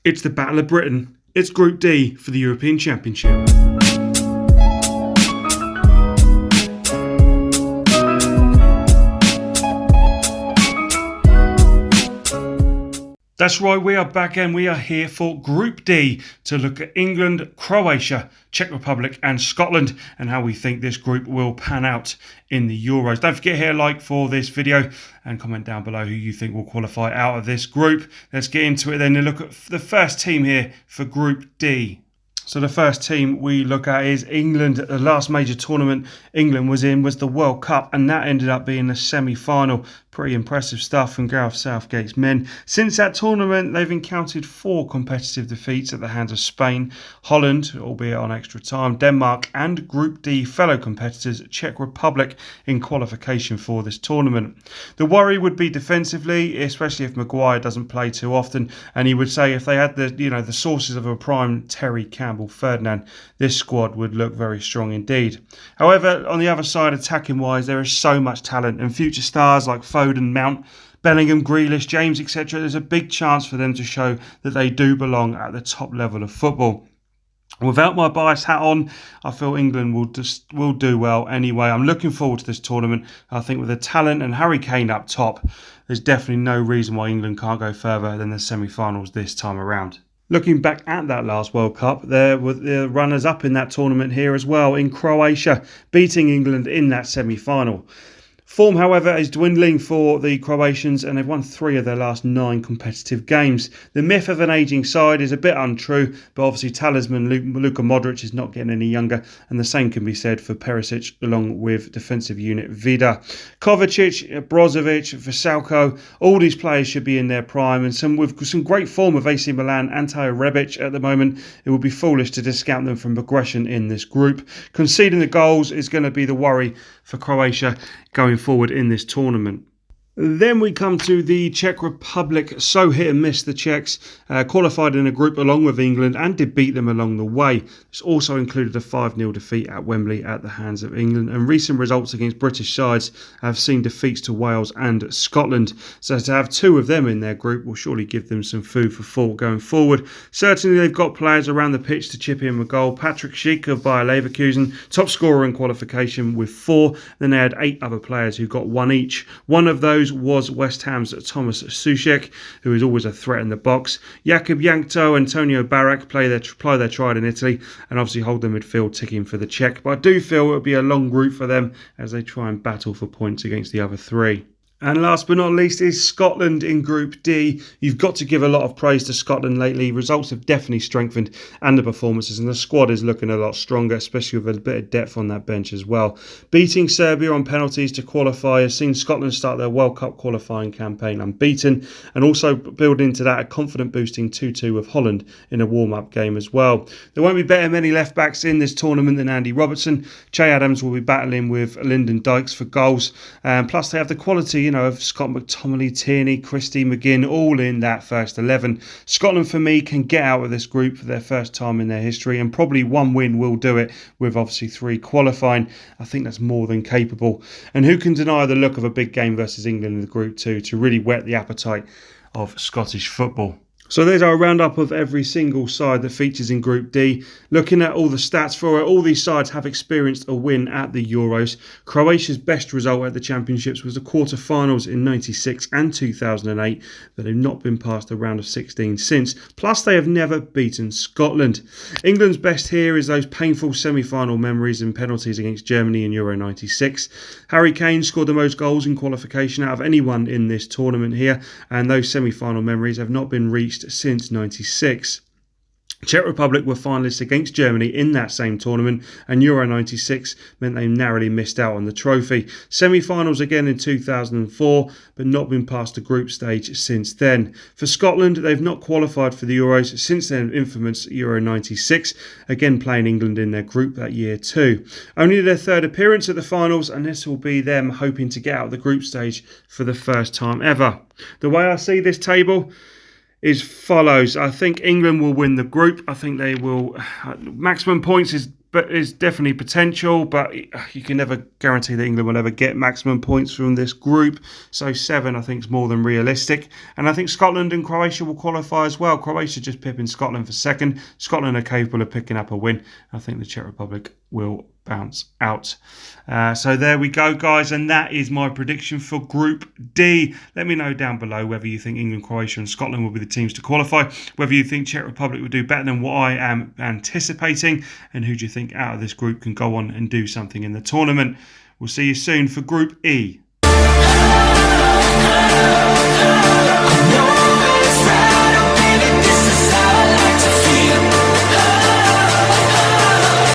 It's the Battle of Britain. It's Group D for the European Championship. That's right, we are back and we are here for Group D to look at England, Croatia, Czech Republic and Scotland and how we think this group will pan out in the Euros. Don't forget to hit a like for this video and comment down below who you think will qualify out of this group. Let's get into it then and look at the first team here for Group D. So the first team we look at is England. The last major tournament England was in was the World Cup, and that ended up being a semi-final. Pretty impressive stuff from Gareth Southgate's men. Since that tournament, they've encountered 4 competitive defeats at the hands of Spain, Holland, albeit on extra time, Denmark, and Group D fellow competitors Czech Republic in qualification for this tournament. The worry would be defensively, especially if Maguire doesn't play too often, and he would say if they had the sources of a prime Terry Campbell Ferdinand, this squad would look very strong indeed. However, on the other side, attacking wise, there is so much talent and future stars like Foden, Mount, Bellingham, Grealish, James, etc. There's a big chance for them to show that they do belong at the top level of football. Without my bias hat on, I feel England will do well anyway. I'm looking forward to this tournament. I think with the talent and Harry Kane up top, there's definitely no reason why England can't go further than the semi-finals this time around. Looking back at that last World Cup, there were the runners-up in that tournament here as well in Croatia, beating England in that semi-final. Form, however, is dwindling for the Croatians and they've won 3 of their last 9 competitive games. The myth of an ageing side is a bit untrue, but obviously talisman Luka Modric is not getting any younger, and the same can be said for Perisic along with defensive unit Vida. Kovacic, Brozovic, Veselko, all these players should be in their prime, and with some great form of AC Milan, Ante Rebic at the moment. It would be foolish to discount them from progression in this group. Conceding the goals is going to be the worry for Croatia going forward in this tournament. Then we come to the Czech Republic. So hit and miss, the Czechs qualified in a group along with England and did beat them along the way. This also included a 5-0 defeat at Wembley at the hands of England, and recent results against British sides have seen defeats to Wales and Scotland. So to have 2 of them in their group will surely give them some food for thought going forward. Certainly they've got players around the pitch to chip in with goal. Patrick Schick of Bayer Leverkusen, top scorer in qualification with 4. Then they had 8 other players who got 1 each. One of those was West Ham's Thomas Soucek, who is always a threat in the box. Jakub Jankto, Antonio Barak ply their trade in Italy and obviously hold the midfield ticking for the Czech. But I do feel it will be a long group for them as they try and battle for points against the other 3. And last but not least is Scotland in Group D. You've got to give a lot of praise to Scotland lately. Results have definitely strengthened and the performances, and the squad is looking a lot stronger, especially with a bit of depth on that bench as well. Beating Serbia on penalties to qualify has seen Scotland start their World Cup qualifying campaign unbeaten, and also build into that a confident boosting 2-2 with Holland in a warm-up game as well. There won't be better many left-backs in this tournament than Andy Robertson. Che Adams will be battling with Lyndon Dykes for goals, plus they have the quality of Scott McTominay, Tierney, Christie, McGinn, all in that first 11. Scotland, for me, can get out of this group for their first time in their history, and probably 1 win will do it, with obviously 3 qualifying. I think that's more than capable. And who can deny the look of a big game versus England in the Group 2 to really whet the appetite of Scottish football? So there's our roundup of every single side that features in Group D. Looking at all the stats for it, all these sides have experienced a win at the Euros. Croatia's best result at the Championships was the quarter-finals in '96 and 2008, but they've not been past the round of 16 since. Plus, they have never beaten Scotland. England's best here is those painful semi-final memories and penalties against Germany in Euro '96. Harry Kane scored the most goals in qualification out of anyone in this tournament here, and those semi-final memories have not been reached since '96. Czech Republic were finalists against Germany in that same tournament, and Euro '96 meant they narrowly missed out on the trophy. Semi-finals again in 2004, but not been past the group stage since then. For Scotland, they've not qualified for the Euros since their infamous Euro '96, again playing England in their group that year too. Only their 3rd appearance at the finals, and this will be them hoping to get out of the group stage for the first time ever. The way I see this table is follows. I think England will win the group. I think they will. Maximum points is but there's definitely potential, but you can never guarantee that England will ever get maximum points from this group. So 7, I think, is more than realistic. And I think Scotland and Croatia will qualify as well. Croatia just pipping Scotland for second. Scotland are capable of picking up a win. I think the Czech Republic will bounce out. So there we go, guys, and that is my prediction for Group D. Let me know down below whether you think England, Croatia and Scotland will be the teams to qualify, whether you think Czech Republic will do better than what I am anticipating, and who do you think out of this group can go on and do something in the tournament. We'll see you soon for Group E.